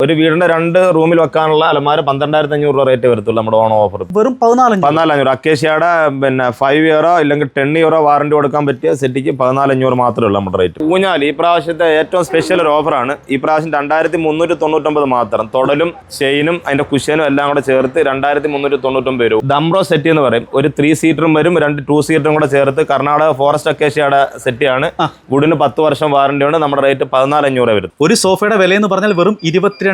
ഒരു വീടിന്റെ 2 റൂമിൽ വെക്കാനുള്ള അലമാര 12,500 രൂപ റേറ്റ് വരത്തുള്ളൂ നമ്മുടെ ഓണം ഓഫർ. വെറും 14,500. അക്കേഷ്യയുടെ 5 ഇയറോ ഇല്ലെങ്കിൽ 10 ഇയറോ വാറണ്ടി കൊടുക്കാൻ പറ്റിയ സെറ്റിക്ക് 14,500 മാത്രമേ ഉള്ളൂ നമ്മുടെ റേറ്റ്. ഊഞ്ഞാൽ ഈ പ്രാവശ്യത്തെ ഏറ്റവും സ്പെഷ്യൽ ഒരു ഓഫറാണ്. ഈ പ്രാവശ്യം 2,399 മാത്രം. തൊടലും ചെയിനും അതിന്റെ കുഷ്യനും എല്ലാം കൂടെ ചേർത്ത് 2,399 രൂപ. ദംബ്രോ സെറ്റ് എന്ന് പറയും. ഒരു 3 സീറ്ററും വരും, 2 2 സീറ്ററും കൂടെ ചേർത്ത് കർണാടക ഫോറസ്റ്റ് അക്കേഷ്യയുടെ സെറ്റിയാണ്. വുഡിന് 10 വർഷം വാറണ്ടി ഉണ്ട്. നമ്മുടെ റേറ്റ് 14,500 വരും. ഒരു സോഫയുടെ വില എന്ന് പറഞ്ഞാൽ വെറും 22,500.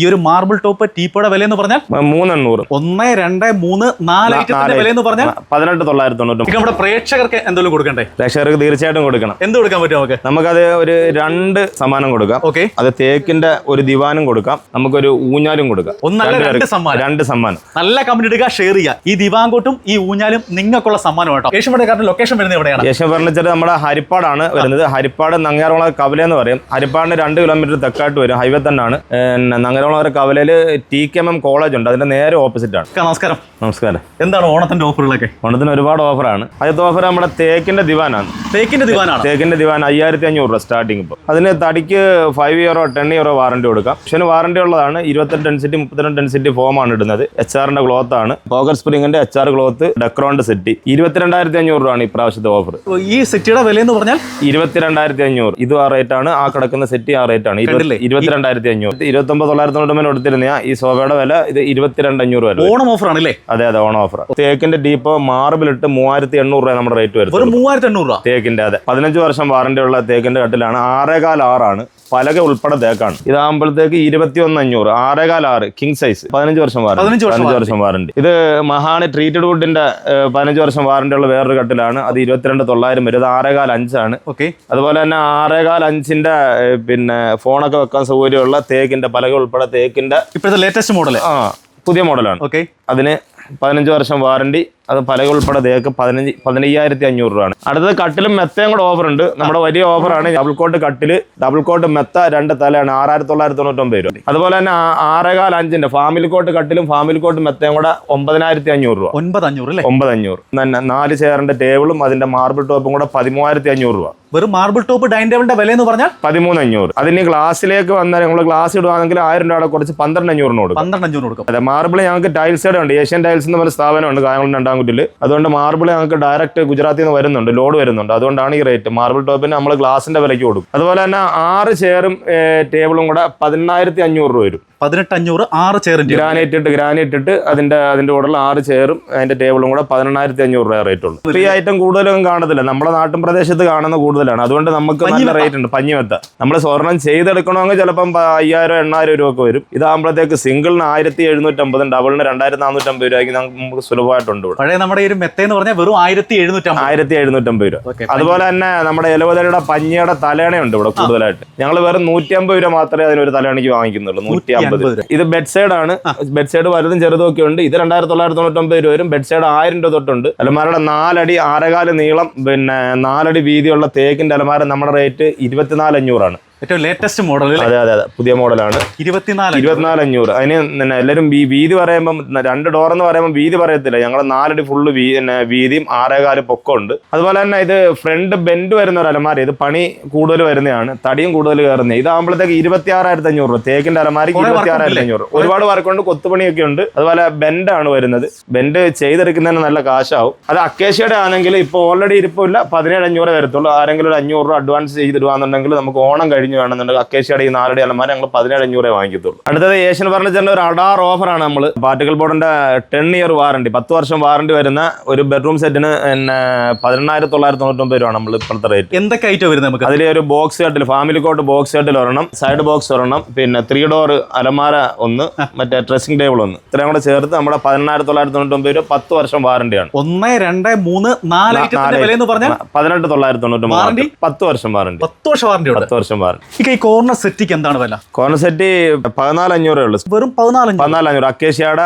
ഈ ഒരു മാർബിൾ ടോപ്പ് ടീപ്പോയുടെ വില എന്ന് പറഞ്ഞാൽ 3,800. 1, 2, 3, 4 ഐറ്റത്തിന്റെ വില എന്ന് പറഞ്ഞാൽ 18,999. നമ്മുടെ പ്രേക്ഷകർക്ക് എന്തെങ്കിലും കൊടുക്കണ്ടേ? പ്രേക്ഷകർക്ക് തീർച്ചയായിട്ടും കൊടുക്കണം. എന്ത് കൊടുക്കാൻ പറ്റും നമുക്കത് ഒരു 2 സമ്മാനം കൊടുക്കാം. ഓക്കെ, അത് തേക്കിന്റെ ഒരു ദിവാനും കൊടുക്കാം, നമുക്കൊരു ഊഞ്ഞാലും കൊടുക്കാം. 2 സമ്മാനം. നല്ല കമന്റ് ഇടുക, ഷെയർ ചെയ്യുക. ഈ ദിവാങ്കോട്ടും ഈ ഊഞ്ഞാലും നിങ്ങൾക്കുള്ള സമ്മാനം കേട്ടോ. ഏഷ്യൻ ലൊക്കേഷൻ വരുന്നത് എവിടെയാണ്? ഏഷ്യൻ ഫർണിച്ചർ നമ്മുടെ ഹരിപ്പാടാണ് വരുന്നത്. ഹരിപ്പാട് നങ്ങാറുള കവല എന്ന് പറയും. ഹരിപ്പാടിന് 2 കിലോമീറ്റർ തെക്കായിട്ട് വരും. ഹൈവേ തന്നെയാണ്. നങ്ങാറുള കവലയില് TKM കോളേജ് ഉണ്ട്, അതിന്റെ നേരെ ഓപ്പോസിറ്റ് ആണ്. നമസ്കാരം. നമസ്കാരം. എന്താണ് ഓണത്തിന്റെ ഓഫറുകളൊക്കെ? ഓണത്തിന് ഒരുപാട് ഓഫറാണ്. ആദ്യത്തെ ഓഫർ നമ്മുടെ തേക്കിന്റെ ദിവാനാണ്. തേക്കിന്റെ ദിവാൻ 5,500 രൂപ സ്റ്റാർട്ടിങ്. ഇപ്പോൾ അതിന് തടിക്ക് 5 ഇയറോ 10 ഇയറോ വാറണ്ടി കൊടുക്കാം. പക്ഷേ വാറണ്ടി ഉള്ളതാണ്. 28 ഡെൻസിറ്റി 32 ഡെൻസിറ്റി ഫോമാണ് ഇടുന്നത്. HR-ന്റെ ക്ലോത്ത് ആണ്. പോക്കറ്റ് സ്പ്രിംഗിന്റെ HR ക്ലോത്ത് ഡെക്രോണ്ട് സെറ്റ് 22,500 രൂപയാണ് ഇപ്രാവശ്യത്തെ ഓഫർ. ഈ സെറ്റിയുടെ വില എന്ന് പറഞ്ഞാൽ 22,500. ഇത് ആ റേറ്റ് ആണ്. ആ കിടക്കുന്ന സെറ്റ് ആ റേറ്റ് ആണ്. 22,500. 29,999 കൊടുത്തിരുന്ന ഈ സോഫയുടെ വില ഇത് 22,500 വരെ. ഓണം ഓഫർ ആണല്ലേ? അതെ, ഓണം ഓഫർ. തേക്കിന്റെ ഡീപ്പ് മാർബിൾ ഇട്ട് 3,800 രൂപ നമ്മുടെ റേറ്റ് വരും. 3,800 രൂപ തേക്കിന്റെ. അതെ, 15 വർഷം വാറണ്ടി ഉള്ള തേക്കിന്റെ കട്ടിലാണ്. 6.25 ആണ്. പലക ഉൾപ്പെടെ തേക്കാണ്. ഇതാകുമ്പോഴത്തേക്ക് 21,500. 6.25 കിങ് സൈസ് 15 വർഷം വാറണ്ടി. ഇത് മഹാണി ട്രീറ്റഡ് വുഡിന്റെ 15 വർഷം വാറണ്ടി ഉള്ള വേറൊരു കട്ടിലാണ്. അത് 22,900 വരും. ഇത് 6.25 ആണ്. ഓക്കെ, അതുപോലെ തന്നെ 6.25 പിന്നെ ഫോണൊക്കെ വെക്കാൻ സൗകര്യമുള്ള തേക്കിന്റെ പലക ഉൾപ്പെടെ തേക്കിന്റെ ഇപ്പോഴത്തെ ലേറ്റസ്റ്റ് മോഡൽ. പുതിയ മോഡലാണ്. ഓക്കെ, അതിന് 15 വർഷം വാറണ്ടി. അത് പലക ഉൾപ്പെടെ തേക്ക് 15,500 രൂപയാണ്. അടുത്തത് കട്ടിലും മെത്തയും കൂടെ ഓഫർ ഉണ്ട്. നമ്മുടെ വലിയ ഓഫറാണ്. ഡബിൾ കോട്ട് കട്ടില്, ഡബിൾ കോട്ട് മെത്ത 2 തലയാണ് 6,999 രൂപ. അതുപോലെ തന്നെ 6.25 ഫാമിലി കോട്ട് കട്ടിലും ഫാമിലി കോട്ട് മെത്തയും കൂടെ 9,500 രൂപ. 9,500 തന്നെ. 4 ചെയറിന്റെ ടേബിളും അതിന്റെ മാർബിൾ ടോപ്പും കൂടെ 13,500 രൂപ. വെറും മാർബിൾ ടോപ്പ് ഡൈനിങ് ടേബിളിന്റെ വില എന്ന് പറഞ്ഞാൽ 13,500. അതിന് ഗ്ലാസ്സിലേക്ക് വന്നാൽ നമ്മൾ ഗ്ലാസ് ഇടുവാണെങ്കിൽ 1000 രൂപ കുറച്ച് 12,500 കൊടുക്കും. അതെ, മാർബിൾ ഞങ്ങൾക്ക് ടൈൽസ് ഉണ്ട്. ഏഷ്യൻ ടൈൽസ് എന്ന് പറഞ്ഞ സ്ഥാപനമുണ്ട് കായംകുളം 2-ാം കുറ്റില്. അതുകൊണ്ട് മാർബിൾ ഞങ്ങൾക്ക് ഡയറക്റ്റ് ഗുജറാത്തിൽ നിന്ന് വരുന്നുണ്ട്, ലോഡ് വരുന്നുണ്ട്. അതുകൊണ്ടാണ് ഈ റേറ്റ്. മാർബിൾ ടോപ്പിന് നമ്മൾ ഗ്ലാസിന്റെ വിലയ്ക്ക് കൊടുക്കും. അതുപോലെ തന്നെ 6 ചെയറും ടേബിളും കൂടെ 18,500 രൂപ വരും. 18,500. 6 ചെയർ ഗ്രാനൈറ്റ് ഇട്ട് അതിന്റെ കൂടെയുള്ള 6 ചെയറും അതിന്റെ ടേബിളും കൂടെ 18,500 രൂപ റേറ്റ് ഉള്ളൂ. ഈ ഐറ്റം കൂടുതലൊന്നും കാണത്തില്ല. നമ്മുടെ നാട്ടിൻ പ്രദേശത്ത് കാണുന്ന കൂടുതലാണ്. അതുകൊണ്ട് നമുക്ക് നല്ല റേറ്റ് ഉണ്ട്. പഞ്ഞിമെത്ത നമ്മൾ സ്വർണ്ണം ചെയ്തെടുക്കണമെങ്കിൽ ചിലപ്പം 5,000-8,000 രൂപ ഒക്കെ വരും. ഇതാകുമ്പോഴത്തേക്ക് സിംഗിളിന് 1,750, ഡബിളിന് 2,450 രൂപയ്ക്ക് നമുക്ക് സുലഭമായിട്ടുണ്ട്. പഴയ നമ്മുടെ ഈ ഒരു മെത്തേന്ന് പറഞ്ഞാൽ വെറും 1,750 രൂപ. അതുപോലെ തന്നെ നമ്മുടെ ഇലവതലയുടെ പഞ്ഞിയുടെ തലേണയുണ്ട് ഇവിടെ കൂടുതലായിട്ട്. ഞങ്ങൾ വെറും 150 രൂപ മാത്രമേ അതിനൊരു തലേണയ്ക്ക് വാങ്ങിക്കുന്നുള്ളൂ. 150. ഇത് ബെഡ് സൈഡ് ആണ്. ബെഡ് സൈഡ് വലുതും ചെറുതും ഒക്കെ ഉണ്ട്. ഇത് 2,999 രൂപ വരും. ബെഡ് സൈഡ് 1000 രൂപ തൊട്ടുണ്ട്. അലമാരയുടെ 4 അടി 6.25 നീളം, പിന്നെ 4 അടി വീതിയുള്ള തേക്കിന്റെ അലമാര നമ്മുടെ റേറ്റ് 24,500 ആണ്. ഏറ്റവും ലേറ്റസ്റ്റ് മോഡൽ. അതെ, പുതിയ മോഡലാണ്. 24,500. അതിന് എല്ലാവരും വീതി പറയുമ്പോൾ 2 ഡോർ എന്ന് പറയുമ്പോൾ വീതി പറയത്തില്ല. ഞങ്ങൾ 4 അടി ഫുള്ള് വീതിയും 6.25 പൊക്കം ഉണ്ട്. അതുപോലെ തന്നെ ഇത് ഫ്രണ്ട് ബെൻഡ് വരുന്ന ഒരു അലമാര. ഇത് പണി കൂടുതൽ വരുന്നതാണ്, തടിയും കൂടുതൽ കയറുന്നത്. ഇതാകുമ്പോഴത്തേക്ക് 26,500 രൂപ. തേക്കിന്റെ അലമാരക്ക് 26,500. ഒരുപാട് വർക്കുണ്ട്, കൊത്തുപണിയൊക്കെ ഉണ്ട്. അതുപോലെ ബെൻഡാണ് വരുന്നത്. ബെൻഡ് ചെയ്തെടുക്കുന്നതിന് നല്ല കാശാവും. അത് അക്കേഷ്യയുടെ ആണെങ്കിൽ ഇപ്പോൾ ഓൾറെഡി ഇരിപ്പില്ല, 17,500 വരത്തുള്ളൂ. ആരെങ്കിലും ഒരു 500 രൂപ അഡ്വാൻസ് ചെയ്തിടുവാന്നുണ്ടെങ്കിൽ നമുക്ക് ഓണം കഴിഞ്ഞ് വേണമെന്നുണ്ടെങ്കിൽ അക്കേഷ്യയുടെ ഈ 4 അടി അലമാര ഞങ്ങൾ 17,500 വാങ്ങിക്കത്തുള്ളൂ. അടുത്തത് ഏഷ്യൻ ഫർണിച്ചറിന്റെ ഒരു അഡാർ ഓഫറാണ്. നമ്മൾ പാർട്ടിക്കൽ ബോർഡിന്റെ 10 ഇയർ വാറണ്ടി, 10 വർഷം വാറണ്ടി വരുന്ന ഒരു ബെഡ്റൂം സെറ്റിന് 18,999 രൂപ നമ്മൾ ഇപ്പോഴത്തെ റേറ്റ്. എന്തൊക്കെ ഐറ്റം വരുന്നത് നമുക്ക്? അതിൽ ഒരു ബോക്സ് കട്ടിൽ, ഫാമിലി കോട്ട് ബോക്സ് കട്ടിൽ ഒരെണ്ണം, സൈഡ് ബോക്സ് ഒരെണ്ണം, പിന്നെ 3 ഡോർ അലമാര ഒന്ന്, മറ്റേ ഡ്രസ്സിംഗ് ടേബിൾ ഒന്ന്, ഇത്രയും കൂടെ ചേർത്ത് നമ്മുടെ 18,999 രൂപ. 10 വർഷം വാറണ്ടിയാണ്. 1, 2, 3, 4 ഐറ്റത്തിന്റെ വില എന്ന് പറഞ്ഞാൽ 18,999. 10 വർഷം വാറണ്ടി. 10 വർഷം വാറണ്ടി. ഈ കോർണർ സെറ്റിക്ക് എന്താണ് വില? കോർണർ സെറ്റ് 14,500 ഉള്ളൂ. വെറും 14,500. അക്കേഷ്യയുടെ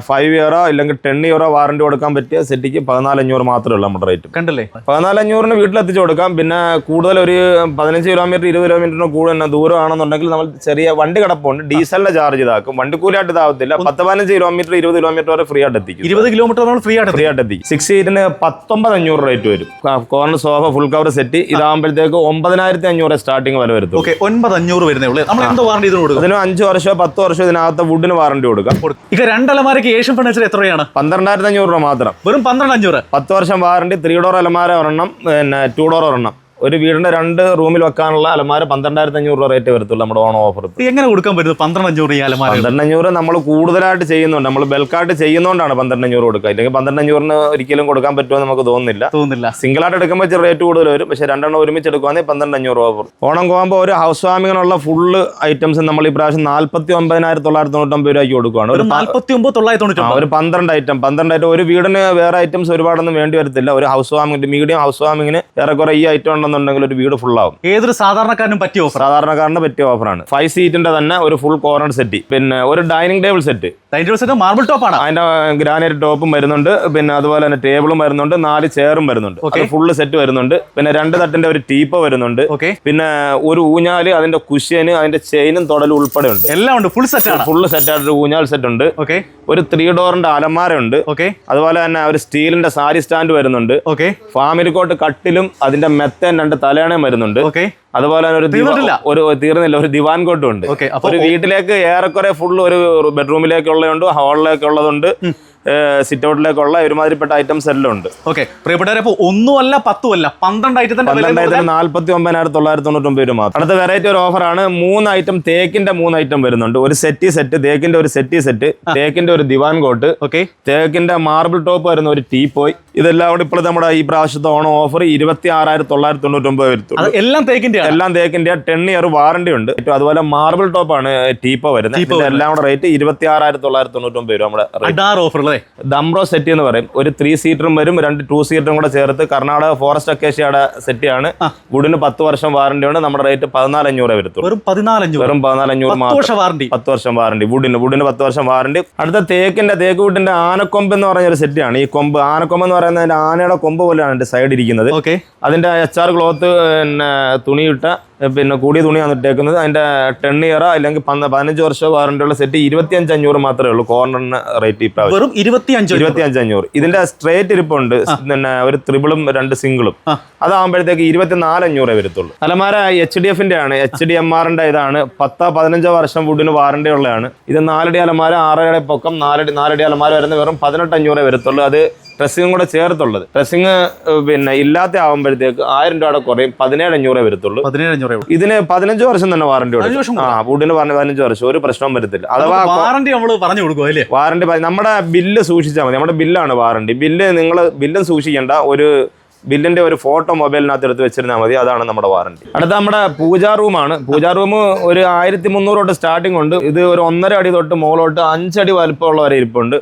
5 ഇയറോ ഇല്ലെങ്കിൽ 10 ഇയറോ വാറണ്ടി കൊടുക്കാൻ പറ്റിയ സെറ്റിക്ക് 14,500 മാത്രമേ ഉള്ളൂ നമ്മുടെ റേറ്റ്. കണ്ടല്ലേ? 14,500 വീട്ടിലെത്തിച്ചു കൊടുക്കാം. പിന്നെ കൂടുതൽ ഒരു 15 കിലോമീറ്റർ 20 കിലോമീറ്ററിന് കൂടുതൽ ദൂരമാണെന്നുണ്ടെങ്കിൽ നമ്മൾ ചെറിയ വണ്ടി കിടപ്പുണ്ട്, ഡീസലിന്റെ ചാർജ് ഇതാക്കും. വണ്ടി കൂലിയായിട്ട് ഇതാവത്തില്ല. 10-15 കിലോമീറ്റർ 20 കിലോമീറ്റർ വരെ ഫ്രീ ആയിട്ട് എത്തിക്കും. 20 കിലോമീറ്റർ നമ്മൾ ഫ്രീ ആയിട്ട് എത്തിക്കും. 6 സീറ്റിന് 19,500 റേറ്റ് വരും. Corner sofa full cover set. ഇതാകുമ്പോഴത്തേക്ക് 9,500 സ്റ്റാർട്ടിങ് വില വരത്തുള്ളൂ. ഓക്കെ, 9,500 വരുന്നേ ഉള്ളൂ. നമ്മൾ എന്തോ വാറണ്ടി ഇതിന് കൊടുക്കും? അതിന് 5 വർഷമോ 10 വർഷമോ ഇതിനകത്ത് വുഡിന് വാറണ്ടി കൊടുക്കാം. ഇక 2 അലമാരയ്ക്ക് ഏഷ്യൻ ഫർണിച്ചർ എത്രയാണ്? 12,500 രൂപ മാത്രം. വെറും 12,500. 10 വർഷം വാറണ്ടി. 3 ഡോർ അലമാര ഒരെണ്ണം, പിന്നെ 2 ഡോർ ഒരെണ്ണം. ഒരു വീടിന്റെ 2 റൂമിൽ വെക്കാനുള്ള അലമാര 12,500 രൂപ റേറ്റ് വരത്തുള്ളൂ നമ്മുടെ ഓണം ഓഫർ. എങ്ങനെ കൊടുക്കാൻ പറ്റും 12,500 ഈ അലമാര? 12,500 നമ്മൾ കൂടുതലായിട്ട് ചെയ്യുന്നുണ്ട്, നമ്മൾ ബൾക്കായിട്ട് ചെയ്യുന്നതുകൊണ്ടാണ് 12,500 കൊടുക്കുക. ഇല്ലെങ്കിൽ 12,500 ഒരിക്കലും കൊടുക്കാൻ പറ്റുമോ നമുക്ക് തോന്നുന്നില്ല. സിംഗിൾ ആയിട്ട് എടുക്കുമ്പോൾ ഇച്ചിരി റേറ്റ് കൂടുതൽ വരും. പക്ഷേ 2 ഒരുമിച്ച് എടുക്കുവാണെങ്കിൽ 12,500 ഓഫർ. ഓണം പോകുമ്പോൾ ഒരു ഹൗസ് വാമിങ്ങിനുള്ള ഫുള്ള് ഐറ്റംസ് നമ്മൾ ഈ പ്രാവശ്യം 49,999 രൂപയ്ക്ക് കൊടുക്കുകയാണ്. ഒരു 49,999. ഒരു 12 ഐറ്റം. ഒരു വീടിന് വേറെ ഐറ്റംസ് ഒരുപാടൊന്നും വേണ്ടി വരത്തില്ല. ഒരു ഹൗസ് വാമിങ്ങിന്, മീഡിയം ഹൗസ് വാമിങ്ങിന് ഏറെക്കുറെ ഈ ഐറ്റം ഉണ്ടെന്നുണ്ടെങ്കിൽ ഒരു വീട് ഫുൾ ആവും. ഏതൊരു സാധാരണക്കാരനും പറ്റിയ ഓഫർ? സാധാരണക്കാരന് പറ്റിയ ഓഫറാണ്. 5 സീറ്റിന്റെ തന്നെ ഒരു ഫുൾ കോർണർ സെറ്റ്, പിന്നെ ഒരു dining table set. Marble top ആണ്. അതിന്റെ ഗ്രാനൈറ്റ് ടോപ്പും വരുന്നുണ്ട്. പിന്നെ അതുപോലെ തന്നെ ടേബിളും വരുന്നുണ്ട്. 4 ചെയറും വരുന്നുണ്ട്. ഫുള്ള് സെറ്റ് വരുന്നുണ്ട്. പിന്നെ 2 തട്ടിന്റെ ഒരു ടീപ്പോ വരുന്നുണ്ട്. പിന്നെ ഒരു ഊഞ്ഞാല്, അതിന്റെ കുഷ്യന്, അതിന്റെ ചെയിനും തൊടലും ഉൾപ്പെടെ ഉണ്ട്. എല്ലാം ഉണ്ട്. ഫുൾ സെറ്റ് ആണ്. ഫുള്ള് സെറ്റ് ആയിട്ട് ഊഞ്ഞാൽ സെറ്റ് ഉണ്ട്. ഒരു 3 ഡോറിന്റെ അലമാര ഉണ്ട്. അതുപോലെ തന്നെ ഒരു സ്റ്റീലിന്റെ സാരി സ്റ്റാൻഡ് വരുന്നുണ്ട്. ഫാമിലി കോട്ട് കട്ടിലും അതിന്റെ മെത്തൻ 2 തലയണയും വരുന്നുണ്ട്. അതുപോലെ തന്നെ ഒരു ദിവാൻ കോട്ടും ഉണ്ട്. ഒരു വീട്ടിലേക്ക് ഏറെക്കുറെ ഫുൾ ഒരു ബെഡ്റൂമിലേക്കുള്ളതുണ്ട്, ഹാളിലേക്കുള്ളതുണ്ട്, സിറ്റ് ഔട്ടിലേക്കുള്ള ഒരുമാതിരിപ്പെട്ട ഐറ്റംസ് എല്ലാം ഉണ്ട്. പ്രിയപ്പെട്ടവരെ, 1 അല്ല 10 അല്ല 12 ഐറ്റത്തിന്റെ 49,999 രൂപ മാത്രം. അടുത്ത വെറൈറ്റി ഒരു ഓഫറാണ്. 3 ഐറ്റം തേക്കിന്റെ 3 ഐറ്റം വരുന്നുണ്ട്. ഒരു സെറ്റ്, തേക്കിന്റെ ഒരു സെറ്റ്, തേക്കിന്റെ ഒരു ദിവാൻ കോട്ട്, തേക്കിന്റെ മാർബിൾ ടോപ്പ് വരുന്ന ഒരു ടീപ്പോയ്. ഇതെല്ലാം കൂടി ഇപ്പോൾ നമ്മുടെ ഈ പ്രാവശ്യത്തെ ഓണം ഓഫർ 26,999 വരുത്തുള്ളൂ. എല്ലാം തേക്കിന്റെ 10 ഇയർ വാറണ്ടി ഉണ്ട്. അതുപോലെ മാർബിൾ ടോപ്പാണ് ടീപ്പോ വരുന്നത്. എല്ലാം കൂടെ റേറ്റ് 26,999 രൂപ നമ്മുടെ ഓഫർ. ദംബ്രോ സെറ്റ് എന്ന് പറയും. ഒരു 3 സീറ്ററും വരും, 2 2 സീറ്ററും കൂടെ ചേർത്ത് കർണാടക ഫോറസ്റ്റ് അക്കേഷ്യയുടെ സെറ്റ് ആണ്. വുഡിന് 10 വർഷം വാറണ്ടി ഉണ്ട്. നമ്മുടെ റേറ്റ് 14,500 വരത്തുള്ളൂ. വെറും 14,500 മാത്രം. 10 വർഷം വാറണ്ടി വുഡിന് 10 വർഷം വാറണ്ടി. അടുത്ത തേക്ക് വുഡിന്റെ ആനക്കൊമ്പ് എന്ന് പറഞ്ഞ ഒരു സെറ്റാണ്. ഈ കൊമ്പ്, ആനക്കൊമ്പ് എന്ന് പറയുന്നത് ആനയുടെ കൊമ്പ് പോലെയാണ് സൈഡ് ഇരിക്കുന്നത്. അതിന്റെ HR ക്ലോത്ത്, പിന്നെ തുണിയിട്ട, പിന്നെ കൂടിയ തുണിയാണ് ഇട്ടേക്കുന്നത്. അതിന്റെ 10 ഇയർ അല്ലെങ്കിൽ 15 വർഷം വാറണ്ടിയുള്ള സെറ്റ് 25,500 മാത്രമേ ഉള്ളൂ. കോർണറിന് റേറ്റ് ഇപ്പം 25,500. ഇതിന്റെ സ്ട്രേറ്റ് ഇരിപ്പുണ്ട്. പിന്നെ ഒരു ത്രിബിളും 2 സിംഗിളും. അതാകുമ്പോഴത്തേക്ക് 24,500 വരത്തുള്ളൂ. അലമാര HDFന്റെ ആണ്. HDMRന്റെ ഇതാണ്. 10-15 വർഷം വുഡിന് വാറണ്ടി ഉള്ളതാണ്. ഇത് 4 അലമാര, 6 അടി പൊക്കം, 4 അടി അലമാര വരുന്ന വെറും 18,500 വരത്തുള്ളൂ. അത് ഡ്രസ്സിങ്ങും കൂടെ ചേർത്തുള്ളത്. ഡ്രസ്സിങ് പിന്നെ ഇല്ലാത്ത ആകുമ്പോഴത്തേക്ക് 1000 രൂപ കുറയും. 17,500 വരത്തുള്ളൂ. ഇതിന് 15 വർഷം തന്നെ വാറണ്ടി കൊടുക്കും. വുഡിന് 15 വർഷം ഒരു പ്രശ്നവും വരത്തില്ല. അഥവാ വാറണ്ടി നമ്മൾ പറഞ്ഞു കൊടുക്കും അല്ലേ? വാറണ്ടി നമ്മുടെ ബില്ല് സൂക്ഷിച്ചാൽ മതി. നമ്മുടെ ബില്ലാണ് വാറണ്ടി. ബില്ലും സൂക്ഷിക്കേണ്ട. ഒരു ബില്ലിന്റെ ഒരു ഫോട്ടോ മൊബൈലിനകത്ത് എടുത്ത് വെച്ചിരുന്നാൽ മതി. അതാണ് നമ്മുടെ വാറണ്ടി. അടുത്ത നമ്മുടെ പൂജാ റൂമാണ്. പൂജാ റൂം ഒരു 1,300 തൊട്ട് സ്റ്റാർട്ടിംഗ് ഉണ്ട്. ഇത് ഒരു 1.5 അടി തൊട്ട് മുകളോട്ട് 5 അടി വലുപ്പമുള്ള വരെ ഇരിപ്പുണ്ട്.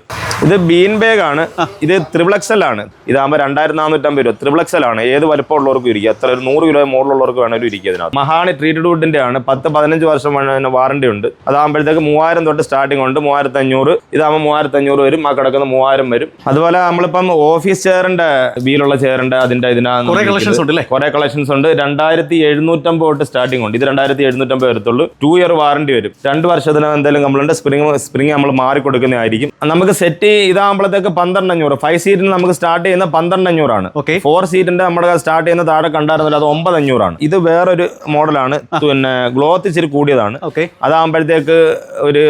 ഇത് ബീൻ ബാഗ് ആണ്. ഇത് ത്രിപ്ലക്സൽ ആണ്. ഇതാകുമ്പോൾ 2,450 രൂപ. ത്രിപ്ലക്സൽ ആണ്. ഏത് വലുപ്പമുള്ളവർക്കും ഇരിക്കുക. എത്ര ഒരു 100 കിലോ മുകളിലുള്ളവർക്ക് വേണമെങ്കിലും ഇരിക്കുക. ഇതിനകത്ത് മഹാണി ട്രീറ്റഡ് വുഡിന്റെ ആണ്. 10-15 വർഷം വാറണ്ടി ഉണ്ട്. അതാകുമ്പോഴത്തേക്ക് 3,000 തൊട്ട് സ്റ്റാർട്ടിംഗ് ഉണ്ട്. 3,500. ഇതാകുമ്പോൾ 3,500 വരും. ആ കിടക്കുന്ന 3,000 വരും. അതുപോലെ നമ്മളിപ്പം ഓഫീസ് ചെയറിന്റെ വീലുള്ള ചെയറിന്റെ കുറെ കളക്ഷൻസ് ഉണ്ട്. 2,750 തൊട്ട് സ്റ്റാർട്ടിംഗ് ഉണ്ട്. ഇത് 2,750 വരത്തുള്ളൂ. 2 ഇയർ വാറണ്ടി വരും. 2 വർഷത്തിന് എന്തെങ്കിലും കംപ്ലൈന്റ് സ്പ്രിംഗ് നമ്മൾ മാറി കൊടുക്കുന്നതായിരിക്കും. നമുക്ക് സെറ്റ് ഇതാകുമ്പോഴത്തേക്ക് 12,500. 5 സീറ്റിന് നമുക്ക് സ്റ്റാർട്ട് ചെയ്യുന്ന 12,500 ആണ്. 4 സീറ്റിന്റെ നമ്മുടെ സ്റ്റാർട്ട് ചെയ്യുന്ന താഴെ കണ്ടായിരുന്നില്ല, അത് 9,500 ആണ്. ഇത് വേറൊരു മോഡലാണ്. പിന്നെ ഗ്ലോത്ത് ഇച്ചിരി കൂടിയതാണ്. അതാകുമ്പോഴത്തേക്ക് ഒരു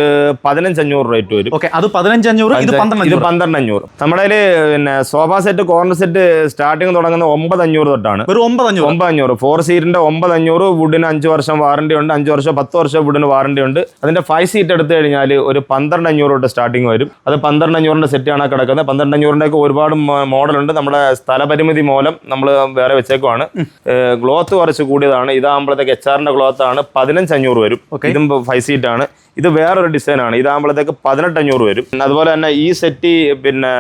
15,500 റേറ്റ് വരും. അത് 15,500. ഇത് 12,500. നമ്മുടെ പിന്നെ sofa set, corner set starting തുടങ്ങുന്ന 9,500 തൊട്ടാണ്. 9,500. 4 സീറ്റിന്റെ 9,500. വുഡിന് 5 വർഷം വാറണ്ടി ഉണ്ട്. 5 വർഷം 10 വർഷം വുഡിന് വാറണ്ടി ഉണ്ട്. അതിന്റെ 5 സീറ്റ് എടുത്തു കഴിഞ്ഞാൽ ഒരു 12,500 തൊട്ട് സ്റ്റാർട്ടിംഗ് വരും. അത് 12,500 സെറ്റാണ് കിടക്കുന്നത്. 12,500 ഒരുപാട് മോഡലുണ്ട്. നമ്മുടെ സ്ഥലപരിമിതി മൂലം നമ്മൾ വേറെ വെച്ചേക്കുവാണ്. ഗ്ലോത്ത് കുറച്ച് കൂടിയതാണ്. ഇതാകുമ്പോഴത്തേക്ക് HR-ന്റെ ക്ലോത്ത് ആണ്. 15,500 വരും. ഇതും 5 സീറ്റ് ആണ്. ഇത് വേറൊരു ഡിസൈനാണ്. ഇതാകുമ്പോഴത്തേക്ക് 18,500 വരും. അതുപോലെ തന്നെ ഈ സെറ്റ് പിന്നെ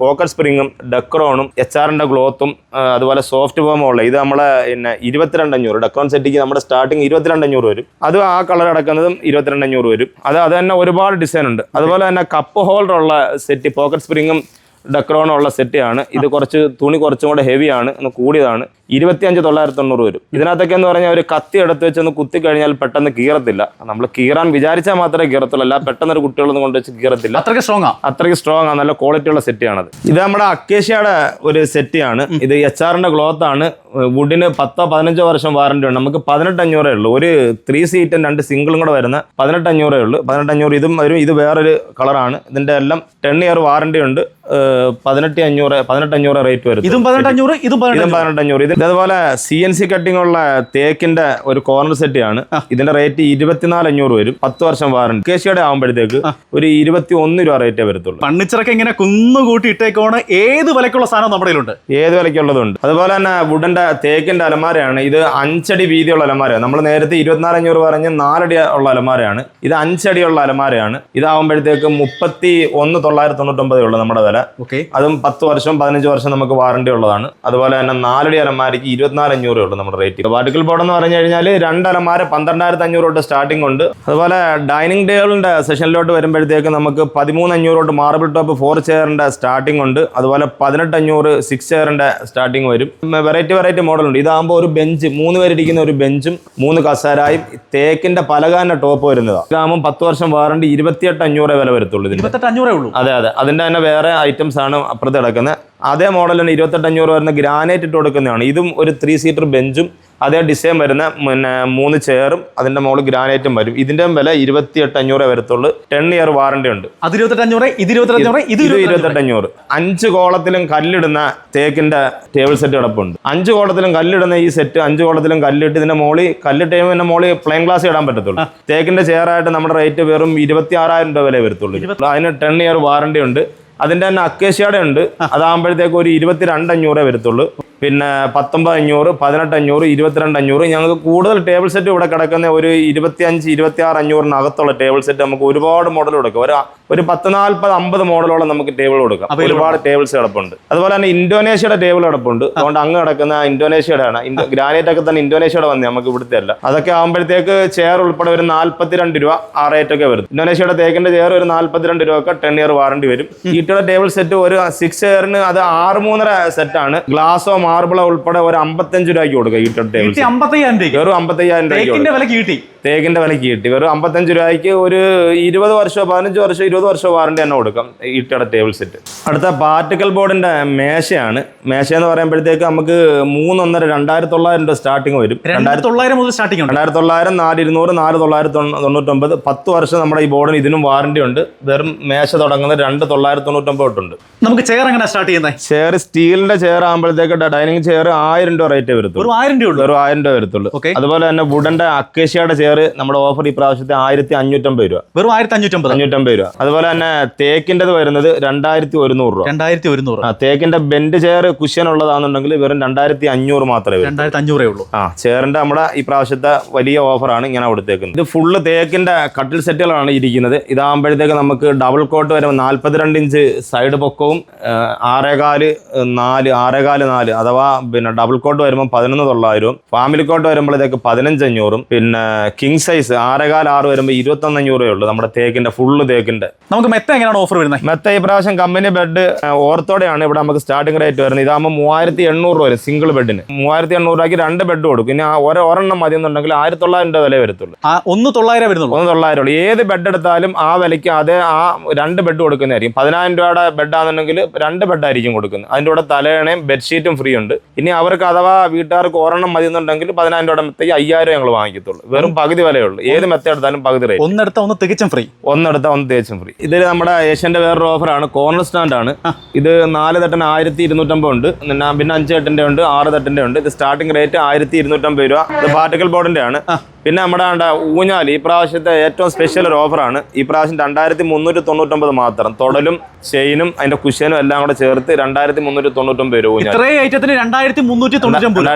പോക്കറ്റ് സ്പ്രിങ്ങും ഡെക്രോണും HR-ന്റെ ക്ലോത്തും അതുപോലെ സോഫ്റ്റ് ഫോമും ഉള്ള ഇത് നമ്മളെ പിന്നെ 22,500. ഡെക്രോൺ സെറ്റിക്ക് നമ്മുടെ സ്റ്റാർട്ടിങ് 22,500 വരും. അത് ആ കളർ അടക്കുന്നതും 22,500 വരും. അത് തന്നെ ഒരുപാട് ഡിസൈൻ ഉണ്ട്. അതുപോലെ തന്നെ കപ്പ് ഹോൾഡർ ഉള്ള സെറ്റ്, പോക്കറ്റ് സ്പ്രിങ്ങും ഡക്രോണോ ഉള്ള സെറ്റാണ്. ഇത് കുറച്ച് തുണി കുറച്ചും കൂടെ ഹെവിയാണ്, ഒന്ന് കൂടിയതാണ്. 25,990 വരും. ഇതിനകത്തൊക്കെ എന്ന് പറഞ്ഞാൽ ഒരു കത്തി എടുത്ത് വെച്ചൊന്ന് കുത്തി കഴിഞ്ഞാൽ പെട്ടെന്ന് കീറത്തില്ല. നമ്മൾ കീറാൻ വിചാരിച്ചാൽ മാത്രമേ കീറത്തുള്ളൂ, അല്ല പെട്ടെന്ന് ഒരു കുട്ടികളൊന്നും കൊണ്ട് വെച്ച് കീറത്തില്ല. അത്രയ്ക്ക് സ്ട്രോങ് ആണ്, നല്ല ക്വാളിറ്റി ഉള്ള സെറ്റാണത്. ഇത് നമ്മുടെ അക്കേഷ്യയുടെ ഒരു സെറ്റാണ്. ഇത് HR-ന്റെ ക്ലോത്ത് ആണ്. വുഡിന് 10-15 വർഷം വാറണ്ടി ഉണ്ട്. നമുക്ക് 18,500 ഉള്ളൂ. ഒരു 3 സീറ്റും 2 സിംഗിളും കൂടെ വരുന്ന 18,500 ഉള്ളൂ. 18,500 ഇതും വരും. ഇത് വേറൊരു കളറാണ്. ഇതിന്റെ എല്ലാം 10 ഇയർ വാറണ്ടി ഉണ്ട്. 18,500 റേറ്റ് വരും. ഇതും 18,500. ഇത് അതുപോലെ CNC കട്ടിംഗ് ഉള്ള തേക്കിന്റെ ഒരു കോർണർ സെറ്റ് ആണ്. ഇതിന്റെ റേറ്റ് 24,500 വരും. 10 വർഷം വാറണ്ടി. അക്കേഷ്യയുടെ ആകുമ്പോഴത്തേക്ക് ഒരു 21 രൂപ റേറ്റേ വരത്തുള്ളൂ. ഫർണിച്ചറൊക്കെ ഇങ്ങനെ കുന്നുകൂട്ടി ഇട്ടേക്കോണ്. ഏത് വിലക്കുള്ള സാധനം നമ്മുടെ കയ്യിലുണ്ട്, ഏത് വിലക്കുള്ളതുണ്ട്. അതുപോലെ തന്നെ വുഡന്റെ തേക്കിന്റെ അലമാരയാണ്. ഇത് 5 അടി വീതിയുള്ള അലമാരയാണ്. നമ്മൾ നേരത്തെ 24,500 പറഞ്ഞ് 4 അടി ഉള്ള അലമാരയാണ്. ഇത് 5 അടിയുള്ള അലമാരയാണ്. ഇതാവുമ്പോഴത്തേക്ക് 31,999 ഉള്ളൂ നമ്മുടെ വില. അതും 10 വർഷം 15 വർഷം നമുക്ക് വാറണ്ടി ഉള്ളതാണ്. അതുപോലെ തന്നെ 4 അടി അലമാരയ്ക്ക് 24,500 ഉള്ളൂ നമ്മുടെ റേറ്റ്. പാർട്ടിക്കൽ ബോർഡ് എന്ന് പറഞ്ഞു കഴിഞ്ഞാൽ 2 അലമാര 12,500 തൊട്ട് സ്റ്റാർട്ടിംഗ് ഉണ്ട്. അതുപോലെ ഡൈനിങ് ടേബിളിന്റെ സെഷനിലോട്ട് വരുമ്പോഴത്തേക്ക് നമുക്ക് 13,500 തൊട്ട് മാർബിൾ ടോപ്പ് 4 ചെയറിന്റെ സ്റ്റാർട്ടിംഗ് ഉണ്ട്. അതുപോലെ 18,500 6 ചെയറിന്റെ സ്റ്റാർട്ടിംഗ് വരും. വെറൈറ്റി മോഡലുണ്ട്. ഇതാകുമ്പോൾ ഒരു ബെഞ്ച് 3 പേരിരിക്കുന്ന ഒരു ബെഞ്ചും 3 കസേരയും തേക്കിന്റെ പലകാന്റെ ടോപ്പ് വരുന്നതാണ്. ഇതാകുമ്പോൾ 10 വർഷം വാറണ്ടി 28,500 വില വരത്തുള്ളൂ. 28,500 ഉള്ളൂ. അതെ. അതിന്റെ തന്നെ വേറെ ഐറ്റംസ് ആണ് അപ്പുറത്ത് കിടക്കുന്നത്. അതേ മോഡലിന് 28,500 വരുന്ന ഗ്രാനൈറ്റ് ഇട്ട് കൊടുക്കുന്നതാണ്. ഇതും ഒരു 3 സീറ്റർ ബെഞ്ചും അതേ ഡിസൈൻ വരുന്ന 3 ചെയറും അതിന്റെ മുകളിൽ ഗ്രാനൈറ്റും വരും. ഇതിന്റെ വില 28,500 വരത്തുള്ളൂ. 10 ഇയർ വാറണ്ടി ഉണ്ട്. അത് 28,500, ഇത് 28,500. 5 കോളത്തിലും കല്ലിടുന്ന തേക്കിന്റെ ടേബിൾ സെറ്റ് കിടപ്പുണ്ട്. 5 കോളത്തിലും കല്ലിടുന്ന ഈ സെറ്റ് 5 കോളത്തിലും കല്ലിട്ട് ഇതിന്റെ മുകളിൽ കല്ലിട്ട് കഴിയുമ്പോൾ മുകളിൽ പ്ലെയിൻ ഗ്ലാസ് ഇടാൻ പറ്റത്തുള്ളൂ. തേക്കിന്റെ ചെയറായിട്ട് നമ്മുടെ റേറ്റ് വെറും 26,000 രൂപ വില വരത്തുള്ളൂ. അതിന് 10 ഇയർ വാറണ്ടി ഉണ്ട്. അതിന്റെ തന്നെ അക്കേഷ്യയുടെ ഉണ്ട്. അതാകുമ്പോഴത്തേക്ക് ഒരു 22,500 വരത്തുള്ളൂ. പിന്നെ 19,500, 18,500, 22,500. ഞങ്ങൾക്ക് കൂടുതൽ ടേബിൾ സെറ്റ് ഇവിടെ കിടക്കുന്ന ഒരു 25-26,500 ടേബിൾ സെറ്റ് നമുക്ക് ഒരുപാട് മോഡൽ കൊടുക്കാം. ഒരു 10-40-50 മോഡലോളം നമുക്ക് ടേബിൾ കൊടുക്കാം. ഒരുപാട് ടേബിൾസ് കിടപ്പുണ്ട്. അതുപോലെ തന്നെ ഇന്തോനേഷ്യയുടെ ടേബിൾ കിടപ്പുണ്ട്. അതുകൊണ്ട് അങ്ങ് കിടക്കുന്ന ഇന്തോനേഷ്യയുടെ ആണ്. ഗ്രാനൈറ്റ് ഒക്കെ തന്നെ ഇന്തോനേഷ്യയുടെ വന്നേ, നമുക്ക് ഇവിടുത്തെ അല്ല. അതൊക്കെ ആകുമ്പോഴത്തേക്ക് ചെയർ ഉൾപ്പെടെ ഒരു 42 രൂപ ആ റേറ്റ് ഒക്കെ വരും. ഇന്തോനേഷ്യയുടെ തേക്കിന്റെ ചെയർ ഒരു 42 രൂപ 10 ഇയർ വാറണ്ടി വരും. ഈട്ടയുടെ ടേബിൾ സെറ്റ് ഒരു 6 ചെയറിന് അത് 6-3 സെറ്റാണ്. ഗ്ലാസോ മാർബിളോ ഉൾപ്പെടെ ഒരു 55 രൂപയ്ക്ക് കൊടുക്കുക. ഈട്ടയുടെ ടേബിൾ വെറും 55,000 രൂപയ്ക്ക് തേക്കിന്റെ വിലക്ക് കിട്ടി. വെറും 55 രൂപയ്ക്ക് ഒരു 20 വർഷമോ 15 വർഷമോ 20 വർഷമോ വാറണ്ടി തന്നെ കൊടുക്കാം ഈട്ടയുടെ ടേബിൾ സെറ്റ്. അടുത്ത പാർട്ടിക്കൽ ബോർഡിന്റെ മേശയാണ്. മേശ എന്ന് പറയുമ്പോഴത്തേക്ക് നമുക്ക് 2,900 രൂപ സ്റ്റാർട്ടിങ് വരും. 2,900 മുതൽ സ്റ്റാർട്ടിംഗ് 2,900, 4,200, 4,999. 10 വർഷം നമ്മുടെ ഈ ബോർഡിന് ഇതിനും വാറണ്ടി ഉണ്ട്. വെറും മേശ തുടങ്ങുന്നത് 2,999 തൊട്ടുണ്ട്. നമുക്ക് ചെയർ എങ്ങനെ സ്റ്റാർട്ട് ചെയ്യുന്നത്? ചെയർ സ്റ്റീലിന്റെ ചെയർ ആകുമ്പോഴത്തേക്ക് ഡൈനിങ് ചെയർ 1,000 രൂപ റേറ്റ് വരത്തുള്ളൂ. വെറും 1,000 രൂപ വരത്തുള്ളൂ. അതുപോലെ തന്നെ വുഡന്റെ അക്കേഷ്യയുടെ ചെയർ നമ്മുടെ ഓഫർ ഈ പ്രാവശ്യത്തെ 1,550 രൂപ. വെറും 1,550 രൂപ. അതുപോലെ തന്നെ തേക്കിൻ്റെത് വരുന്നത് 2,100 രൂപ. 2,100. തേക്കിന്റെ ബെൻഡ് ചെയർ കുഷ്യൻ ഉള്ളതാണെന്നുണ്ടെങ്കിൽ വെറും 2,500 മാത്രമേ 2,500 ഉള്ളൂ. ചെയറിന്റെ നമ്മുടെ ഈ പ്രാവശ്യത്തെ വലിയ ഓഫറാണ് ഇങ്ങനെ കൊടുത്തേക്കുന്നത്. ഇത് ഫുള്ള് തേക്കിന്റെ കട്ടിൽ സെറ്റുകളാണ് ഇരിക്കുന്നത്. ഇതാകുമ്പോഴത്തേക്ക് നമുക്ക് ഡബിൾ കോട്ട് വരുമ്പോൾ 42 ഇഞ്ച് സൈഡ് പൊക്കവും 6.4 അഥവാ പിന്നെ ഡബിൾ കോട്ട് വരുമ്പോൾ 11,900. ഫാമിലി കോട്ട് വരുമ്പോഴത്തേക്ക് 15,500. പിന്നെ കിങ് സൈസ് 6.5-6 വരുമ്പോൾ 21,500 ഉള്ളൂ നമ്മുടെ തേക്കിന്റെ ഫുള്ള് തേക്കിന്റെ. നമുക്ക് മെത്ത എങ്ങനെയാണ് ഓഫർ വരുന്നത്? മെത്ത ഈ പ്രാവശ്യം കമ്പനി ബെഡ് ഓർത്തോടെയാണ് ഇവിടെ നമുക്ക് സ്റ്റാർട്ടിംഗ് റേറ്റ് വരുന്നത്. ഇതാകുമ്പോൾ 3,800 വരും സിംഗിൾ ബെഡിന്. 3,800 രൂപയ്ക്ക് 2 ബെഡ് കൊടുക്കും. ഇനി ഒരെണ്ണം മതി എന്നുണ്ടെങ്കിൽ 1,900 രൂപ വില വരത്തുള്ളൂ. 1,900 വരുന്നുള്ളൂ. 1,900 ഉള്ളൂ. ഏത് ബെഡ് എടുത്താലും ആ വിലയ്ക്ക് അതേ 2 ബെഡ് കൊടുക്കുന്നതായിരിക്കും. 10,000 രൂപയുടെ ബെഡാണെന്നുണ്ടെങ്കിൽ 2 ബെഡായിരിക്കും കൊടുക്കുന്നത്. അതിൻ്റെ കൂടെ തലയണയും ബെഡ്ഷീറ്റും ഫ്രീ ഉണ്ട്. ഇനി അവർക്ക് അഥവാ വീട്ടുകാർക്ക് ഒരെണ്ണം മതി എന്നുണ്ടെങ്കിൽ 10,000 രൂപയുടെ മെത്തയ്ക്ക് 5,000 ഞങ്ങൾ വാങ്ങിക്കത്തുള്ളൂ. വെറും പകുതി വിലയുള്ളൂ. ഏത് മെത്ത എടുത്താലും പകുതി റേറ്റ്. ഒന്നെടുത്താൽ ഒന്ന് തികച്ചും ഫ്രീ. ഫ്രീ. ഇതിൽ നമ്മുടെ ഏഷ്യന്റെ വേറൊരു ഓഫറാണ്. കോർണർ സ്റ്റാൻഡ് ആണ്. ഇത് 4 തട്ടിന് 1,250 ഉണ്ട്. പിന്നെ 5 തട്ടിന്റെ ഉണ്ട്, 6 തട്ടിന്റെ ഉണ്ട്. ഇത് സ്റ്റാർട്ടിംഗ് റേറ്റ് 1,250 രൂപ. ഇത് പാർട്ടിക്കൽ ബോർഡിന്റെ ആണ്. പിന്നെ നമ്മുടെ ഊഞ്ഞാൽ ഈ പ്രാവശ്യത്തെ ഏറ്റവും സ്പെഷ്യൽ ഒരു ഓഫറാണ്. ഈ പ്രാവശ്യം 2,399 മാത്രം. തൊടലും ചെയിനും അതിന്റെ കുഷ്യനും എല്ലാം കൂടെ ചേർത്ത് 2,399 രൂപ. ഊഞ്ഞാൽ 2,399.